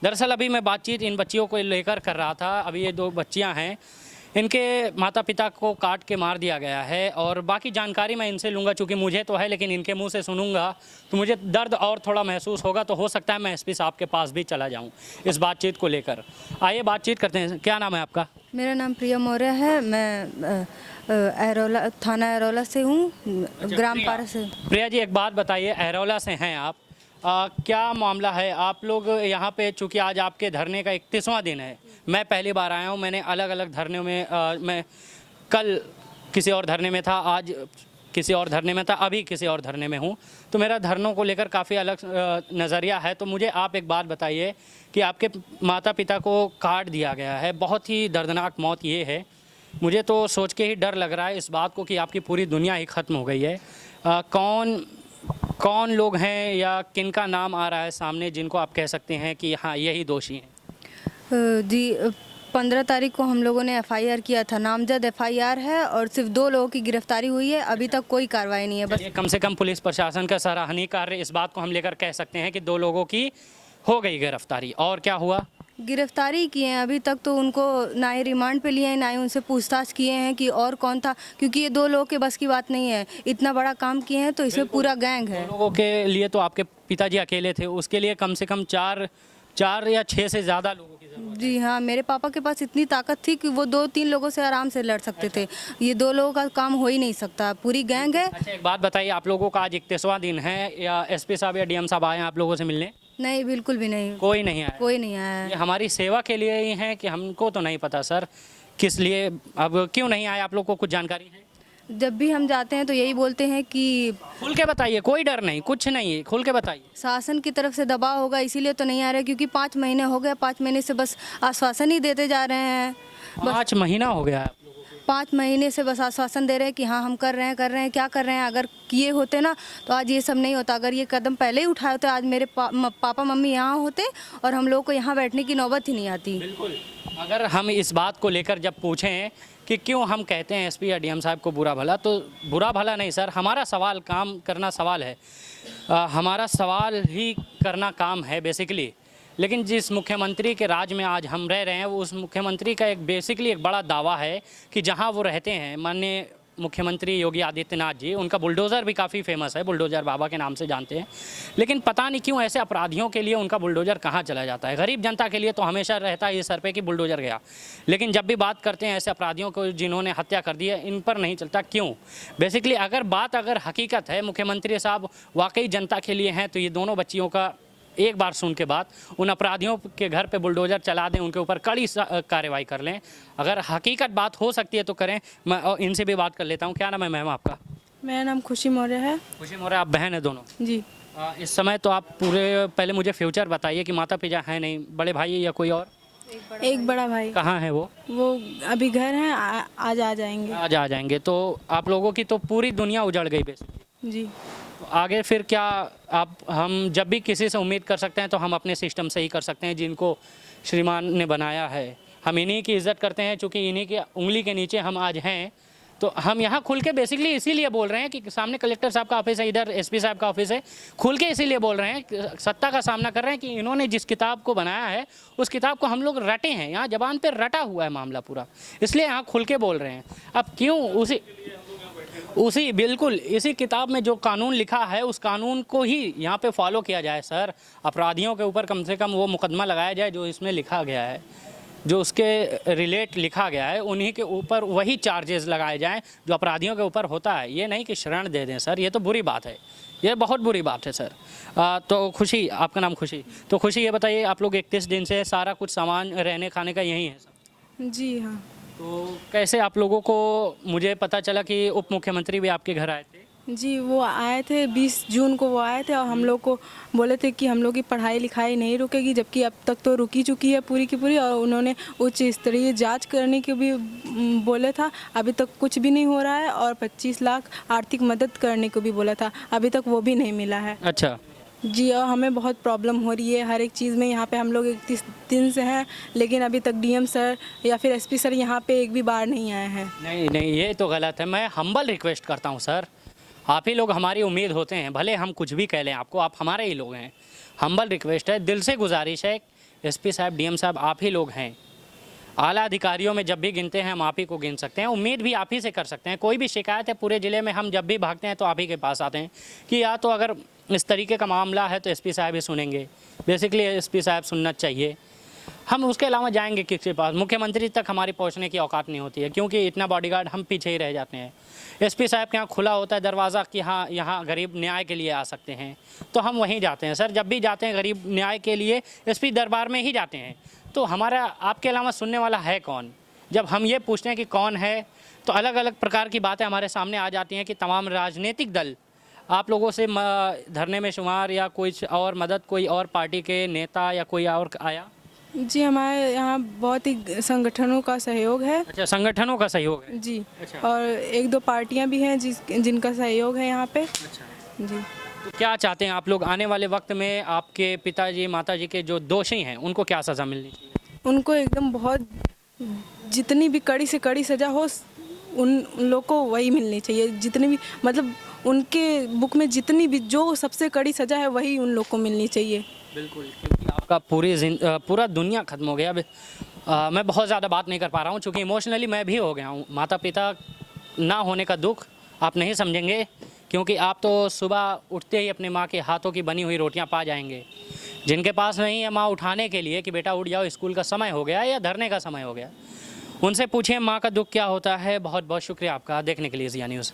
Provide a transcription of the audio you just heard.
दरअसल अभी मैं बातचीत इन बच्चियों को लेकर कर रहा था। अभी ये 2 बच्चियां हैं, इनके माता पिता को काट के मार दिया गया है और बाकी जानकारी मैं इनसे लूँगा, चूँकि मुझे तो है लेकिन इनके मुंह से सुनूंगा तो मुझे दर्द और थोड़ा महसूस होगा। तो हो सकता है मैं एसपी साहब के पास भी चला जाऊँ इस बातचीत को लेकर। आइए बातचीत करते हैं। क्या नाम है आपका? मेरा नाम प्रिया मौर्य है। मैं अहरौला थाना अहरौला से हूँ, ग्राम पारा से। प्रिया जी, एक बात बताइए, अहरौला से हैं आप, क्या मामला है? आप लोग यहाँ पे, चूँकि आज आपके धरने का 31वां दिन है, मैं पहली बार आया हूँ। मैंने अलग अलग धरने में मैं कल किसी और धरने में था, आज किसी और धरने में था, अभी किसी और धरने में हूँ। तो मेरा धरनों को लेकर काफ़ी अलग नज़रिया है। तो मुझे आप एक बात बताइए कि आपके माता पिता को काट दिया गया है, बहुत ही दर्दनाक मौत ये है। मुझे तो सोच के ही डर लग रहा है इस बात को कि आपकी पूरी दुनिया ही ख़त्म हो गई है। कौन लोग हैं या किन का नाम आ रहा है सामने जिनको आप कह सकते हैं कि हाँ यही दोषी हैं? जी, 15 तारीख को हम लोगों ने एफआईआर किया था। नामजद एफआईआर है और सिर्फ 2 लोगों की गिरफ्तारी हुई है। अभी तक कोई कार्रवाई नहीं है। बस कम से कम पुलिस प्रशासन का सराहनीय कार्य, इस बात को हम लेकर कह सकते हैं कि 2 लोगों की हो गई गिरफ्तारी। और क्या हुआ? गिरफ्तारी किए हैं, अभी तक तो उनको ना ही रिमांड पे लिए हैं, ना ही उनसे पूछताछ किए हैं कि और कौन था, क्योंकि ये 2 लोगों के बस की बात नहीं है। इतना बड़ा काम किए हैं तो इसमें पूरा गैंग है। 2 लोगों के लिए तो आपके पिताजी अकेले थे, उसके लिए कम से कम 4 या 6 से ज़्यादा लोगों की जरूरत है। जी हाँ, मेरे पापा के पास इतनी ताकत थी कि वो 2-3 लोगों से आराम से लड़ सकते थे। ये 2 लोगों का काम हो ही नहीं सकता, पूरी गैंग है। अच्छा, एक बात बताइए, आप लोगों का आज 31वां दिन है, या एसपी साहब या डीएम साहब आए हैं आप लोगों से मिलने? नहीं, बिल्कुल भी नहीं। कोई नहीं आया? कोई नहीं आया ये है। हमारी सेवा के लिए ही है कि हमको तो नहीं पता सर किस लिए, अब क्यों नहीं आए? आप लोग को कुछ जानकारी है? जब भी हम जाते हैं तो यही बोलते हैं कि खुल के बताइए, कोई डर नहीं, कुछ नहीं है, खुल के बताइए। शासन की तरफ से दबाव होगा, इसीलिए तो नहीं आ रहे, क्योंकि 5 महीने हो गए। 5 महीने से बस आश्वासन ही देते जा रहे हैं। 5 महीना हो गया है आप लोगों को? 5 महीने से बस आश्वासन दे रहे हैं कि हाँ हम कर रहे हैं, क्या कर रहे हैं। अगर किए होते ना तो आज ये सब नहीं होता। अगर ये कदम पहले ही उठाए होते, आज मेरे पापा मम्मी यहाँ होते और हम लोग को यहाँ बैठने की नौबत ही नहीं आती। बिल्कुल। अगर हम इस बात को लेकर जब पूछें कि क्यों हम कहते हैं एसपी या डीएम साहब को बुरा भला, तो बुरा भला नहीं सर, हमारा सवाल काम करना सवाल है, हमारा सवाल ही करना काम है बेसिकली। लेकिन जिस मुख्यमंत्री के राज में आज हम रह रहे हैं, वो उस मुख्यमंत्री का एक बेसिकली एक बड़ा दावा है कि जहां वो रहते हैं, माननीय मुख्यमंत्री योगी आदित्यनाथ जी, उनका बुलडोज़र भी काफ़ी फेमस है, बुलडोज़र बाबा के नाम से जानते हैं। लेकिन पता नहीं क्यों ऐसे अपराधियों के लिए उनका बुलडोज़र कहाँ चला जाता है। गरीब जनता के लिए तो हमेशा रहता है ये सर पे कि बुलडोज़र गया, लेकिन जब भी बात करते हैं ऐसे अपराधियों को जिन्होंने हत्या कर दी है, इन पर नहीं चलता क्यों? बेसिकली अगर हकीकत है, मुख्यमंत्री साहब वाकई जनता के लिए हैं, तो ये दोनों बच्चियों का एक बार सुन के बाद उन अपराधियों के घर पे बुलडोज़र चला दें, उनके ऊपर कड़ी कार्रवाई कर लें। अगर हकीकत बात हो सकती है तो करें। मैं इनसे भी बात कर लेता हूँ। क्या नाम है मैम आपका? मेरा नाम खुशी मौर्य है। खुशी मौर्य, आप बहन है दोनों? जी। इस समय तो आप पूरे, पहले मुझे फ्यूचर बताइए कि माता पिता हैं नहीं, बड़े भाई या कोई और? एक बड़ा भाई। कहाँ है वो? वो अभी घर हैं, आज आ जाएंगे। आज आ जाएंगे। तो आप लोगों की तो पूरी दुनिया उजड़ गई बेसिकली। जी। तो आगे फिर क्या? हम जब भी किसी से उम्मीद कर सकते हैं तो हम अपने सिस्टम से ही कर सकते हैं जिनको श्रीमान ने बनाया है। हम इन्हीं की इज़्ज़त करते हैं, चूँकि इन्हीं की उंगली के नीचे हम आज हैं। तो हम यहाँ खुल के बेसिकली इसीलिए बोल रहे हैं कि सामने कलेक्टर साहब का ऑफिस है, इधर एसपी साहब का ऑफिस है, खुल के इसीलिए बोल रहे हैं, सत्ता का सामना कर रहे हैं कि इन्होंने जिस किताब को बनाया है उस किताब को हम लोग रटे हैं, यहाँ जबान पर रटा हुआ है मामला पूरा, इसलिए यहाँ खुल के बोल रहे हैं। अब क्यों बिल्कुल इसी किताब में जो कानून लिखा है उस कानून को ही यहाँ पे फॉलो किया जाए सर। अपराधियों के ऊपर कम से कम वो मुकदमा लगाया जाए जो इसमें लिखा गया है, जो उसके रिलेट लिखा गया है, उन्हीं के ऊपर वही चार्जेस लगाए जाएं जो अपराधियों के ऊपर होता है। ये नहीं कि शरण दे दें सर, ये तो बुरी बात है, ये बहुत बुरी बात है सर। तो खुशी, आपका नाम खुशी, तो खुशी ये बताइए, आप लोग 31 दिन से सारा कुछ सामान रहने खाने का यही है सब? जी हाँ। तो कैसे आप लोगों को, मुझे पता चला कि उप मुख्यमंत्री भी आपके घर आए थे? जी, वो आए थे 20 जून को वो आए थे और हम लोग को बोले थे कि हम लोग की पढ़ाई लिखाई नहीं रुकेगी, जबकि अब तक तो रुकी चुकी है पूरी की पूरी। और उन्होंने उच्च स्तरीय जांच करने के भी बोले था, अभी तक कुछ भी नहीं हो रहा है। और 25 लाख आर्थिक मदद करने को भी बोला था, अभी तक वो भी नहीं मिला है। अच्छा जी, और हमें बहुत प्रॉब्लम हो रही है हर एक चीज़ में। यहाँ पे हम लोग 31 दिन से हैं, लेकिन अभी तक डीएम सर या फिर एसपी सर यहाँ पे एक भी बार नहीं आए हैं। नहीं, ये तो गलत है। मैं हम्बल रिक्वेस्ट करता हूँ सर, आप ही लोग हमारी उम्मीद होते हैं, भले हम कुछ भी कह लें आपको, आप हमारे ही लोग हैं। हम्बल रिक्वेस्ट है, दिल से गुजारिश है एसपी साहब, डीएम साहब आप ही लोग हैं। आला अधिकारियों में जब भी गिनते हैं हम आप ही को गिन सकते हैं, उम्मीद भी आप ही से कर सकते हैं। कोई भी शिकायत है पूरे ज़िले में हम जब भी भागते हैं तो आप ही के पास आते हैं कि या तो अगर इस तरीके का मामला है तो एसपी साहब ही सुनेंगे, बेसिकली एसपी साहब सुनना चाहिए। हम उसके अलावा जाएंगे किसके पास? मुख्यमंत्री तक हमारी पहुंचने की औकात नहीं होती है, क्योंकि इतना बॉडीगार्ड हम पीछे ही रह जाते हैं। एसपी साहब के यहाँ खुला होता है दरवाज़ा कि हाँ यहाँ गरीब न्याय के लिए आ सकते हैं, तो हम वहीं जाते हैं। सर जब भी जाते हैं गरीब न्याय के लिए एसपी दरबार में ही जाते हैं। तो हमारा आपके अलावा सुनने वाला है कौन? जब हम ये पूछते हैं कि कौन है, तो अलग अलग प्रकार की बातें हमारे सामने आ जाती हैं कि तमाम राजनीतिक दल आप लोगों से धरने में शुमार या कुछ और मदद, कोई और पार्टी के नेता या कोई और आया? जी, हमारे यहाँ बहुत ही संगठनों का सहयोग है। अच्छा, संगठनों का सहयोग है। जी। अच्छा। और एक दो पार्टियां भी हैं जिनका सहयोग है यहाँ पे। अच्छा, जी। तो क्या चाहते हैं आप लोग आने वाले वक्त में? आपके पिताजी माताजी के जो दोषी हैं उनको क्या सज़ा मिलनी चाहिए? उनको एकदम बहुत जितनी भी कड़ी से कड़ी सज़ा हो उन लोग को वही मिलनी चाहिए। जितनी भी मतलब उनके बुक में जितनी भी जो सबसे कड़ी सज़ा है वही उन लोग को मिलनी चाहिए। बिल्कुल, क्योंकि आपका पूरा दुनिया ख़त्म हो गया। अब मैं बहुत ज़्यादा बात नहीं कर पा रहा हूँ क्योंकि इमोशनली मैं भी हो गया हूँ। माता पिता ना होने का दुख आप नहीं समझेंगे, क्योंकि आप तो सुबह उठते ही अपने माँ के हाथों की बनी हुई रोटियाँ पा जाएंगे। जिनके पास नहीं है माँ उठाने के लिए कि बेटा उठ जाओ, स्कूल का समय हो गया या धरने का समय हो गया, उनसे पूछिए माँ का दुख क्या होता है। बहुत बहुत शुक्रिया आपका देखने के लिए ज़िया न्यूज़।